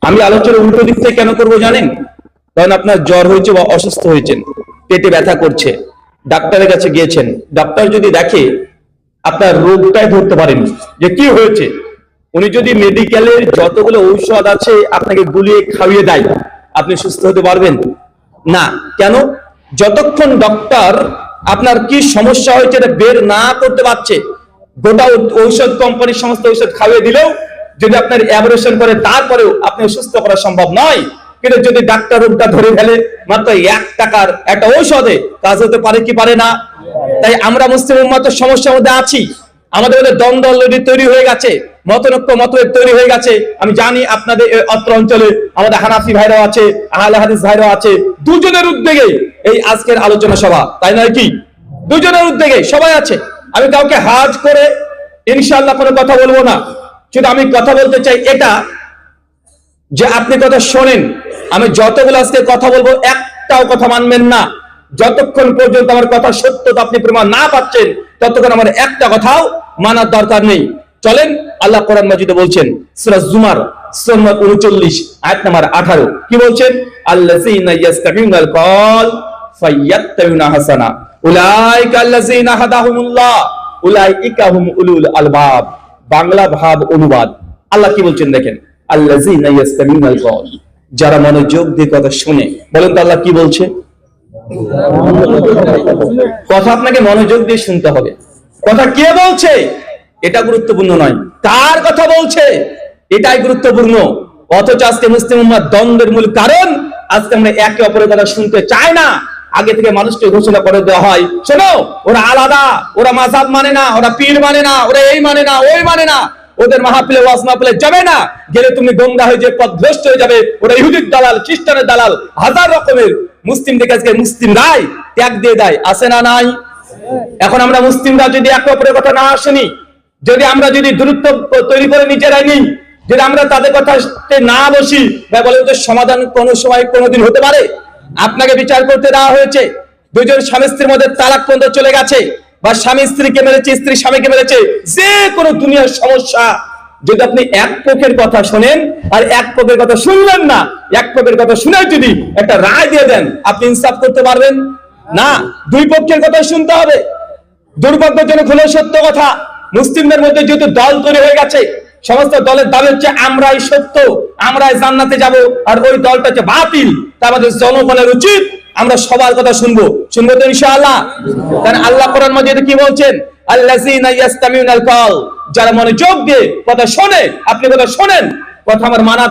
আমি আলোচনা উল্টো দিক থেকে কেন করবো জানেন? কারণ আপনার জ্বর হয়েছে বা অসুস্থ হয়েছেন, পেটে ব্যথা করছে, ডাক্তারের কাছে গিয়েছেন, ডাক্তার যদি দেখে আপনার রোগটাই ধরতে পারেন যে কি হয়েছে, উনি যদি মেডিকেলের যতগুলো ঔষধ আছে আপনাকে গুলিয়ে খাইয়ে দেয়, আপনি সুস্থ হতে পারবেন না। কেন? যতক্ষণ ডক্টর আপনার কি সমস্যা হয়েছে এটা বের না করতে পারছে, গোটা ঔষধ কোম্পানির সমস্ত ঔষধ খাইয়ে দিলেও যদি আপনার অ্যাবরেশন করে তারপরেও আপনি সুস্থ করা সম্ভব নয়। কিন্তু যদি ডাক্তার রোগটা ধরে ফেলে মাত্র 1 টাকার একটা ঔষধে কাজ হতে পারে কি পারে না? তাই আমরা মুসলিম উম্মাত সমস্যার মধ্যে আছি। আমাদের মধ্যে দ্বন্দ্ব অলরেডি তৈরি হয়ে গেছে, মতনৈক্য মতভেদ তৈরি হয়ে গেছে। আমি জানি আপনাদের অত্র অঞ্চলে আমাদের হানাফি ভাইরাও আছে, আহলে হাদিস ভাইরাও আছে। দুজনের উদ্যোগে এই আজকের আলোচনা সভা, তাই নয় কি? দুজনের উদ্যোগে সবাই আছে। আমি কাউকে হাজ করে ইনশাআল্লাহ কোনো কথা বলবো না। শুধু আমি কথা বলতে চাই এটা যে আপনি কথা শোনেন, আমি যতগুলো আজকে কথা বলবো একটাও কথা মানবেন না। যতক্ষণ পর্যন্ত আমার কথা সত্যতা আপনি প্রমাণ না পাচ্ছেন ততক্ষণ আমার একটা কথাও মানার দরকার নেই। চলেন, আল্লাহ কোরআন মাজিদে বলছেন, সূরা জুমার সূরা 39 আয়াত নাম্বার 18, কি বলছেন? আল্লাযীনা ইয়াস্তামিউনাল কওল ফায়াত্তাবিউনা হাসানা উলাইকা আল্লাযীনা হাদাহুমুল্লাহ উলাইকা হুম উলুল আলবাব। বাংলা ভাব অনুবাদ আল্লাহ কি বলছেন দেখেন, আল্লাযীনা ইয়াস্তামিউনাল কওল, যারা মনোযোগ দিয়ে কথা শুনে। বলেন তো আল্লাহ কি বলছে? কথা আপনাকে মনোযোগ দিয়ে শুনতে হবে। কথা কে বলছে এটা গুরুত্বপূর্ণ নয়, কার কথা বলছে এটাই গুরুত্বপূর্ণ। অথচ আজকে মুসলিম উম্মাহ দ্বন্দ্বের মূল কারণ আজকে আমরা একে অপরের কথা শুনতে চাই না। আগে থেকে মানুষকে ঘোষণা করে দেওয়া হয়, শোনো ওরা আলাদা, ওরা মাযহাব মানে না, ওরা পীর মানে না, ওরা এই মানে না ওই মানে না, ওদের মাহফিলে ওয়াজ মাহফিলে যাবে না, গেলে তুমি গোমরাহ হয়ে যাবে, পথভ্রষ্ট হয়ে যাবে, ওরা ইহুদির দালাল, খ্রিস্টানের দালাল, হাজার রকমের মুসলিমদেরকে আজকে মুসলিমরাই ত্যাগ দিয়ে দেয়, আছে না নাই? এখন আমরা মুসলিমরা যদি একে অপরের কথা না শুনি, যদি আমরা যদি দূরত্ব তৈরি করে নিজেরাই নিই, যদি আমরা তাদের কথাতে না বসি, বলেন তো সমাধান কোনো সময় কোনোদিন হতে পারে? আপনাকে বিচার করতে দেওয়া হয়েছে, দুজন স্বামী স্ত্রীর মধ্যে তালাক পর্যন্ত চলে গেছে, বা স্বামী স্ত্রীকে মেরেছে, স্ত্রী স্বামীকে মেরেছে, যে কোনো দুনিয়ার সমস্যা যদি আপনি এক পক্ষের কথা শোনেন আর এক পক্ষের কথা শুনলেন না, এক পক্ষের কথা শুনে যদি একটা রায় দিয়ে দেন, আপনি ইনসাফ করতে পারবেন না। দুই পক্ষের কথা শুনতে হবে। দুর্ভাগ্যজনক হলো সত্য কথা, মুসলিমদের মধ্যে যেহেতু দল তৈরি হয়ে গেছে, সমস্ত দলের দাবি হচ্ছে আমরাই সত্য, আমরাই জান্নাতে যাব, আর ওই দলটা হচ্ছে বাতিল। তা আমাদের জনগণের উচিত আমরা সবার কথা শুনবো তো ইনশাআল্লাহ। কারণ আল্লাহ কোরআন মাজিদে কি বলছেন? আল্লাযীনা ইয়াস্তামিউনাল কওল, যারা মনোযোগ দিয়ে কথা শোনে। আপনি কথা শোনেন, কথা আমার মানা